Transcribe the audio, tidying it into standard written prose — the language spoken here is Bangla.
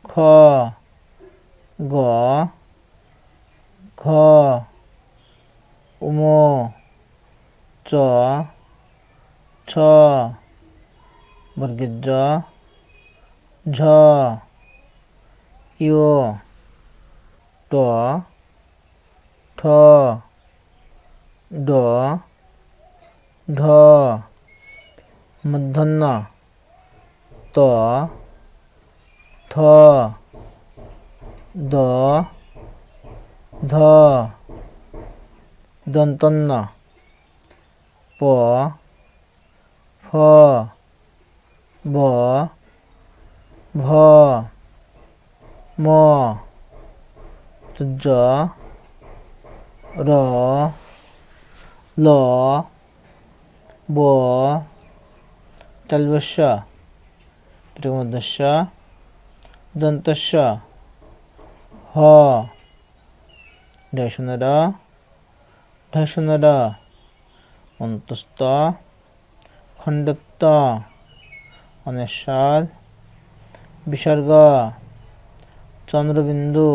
খ গ ঘ ঙ চ ছ বর্গের জ ঝ ইয় ট ঠ ড ঢ মূর্ধন্য ত থ দ ধ দন্তন্য প ফ ব ভ ম জ র ল ব তালব্য প্রথমোদ্দেশ্য দন্তস্য হ ঢ অন্তস্থ খণ্ডত্ব অনেশ্বর বিসর্গ চন্দ্রবিন্দু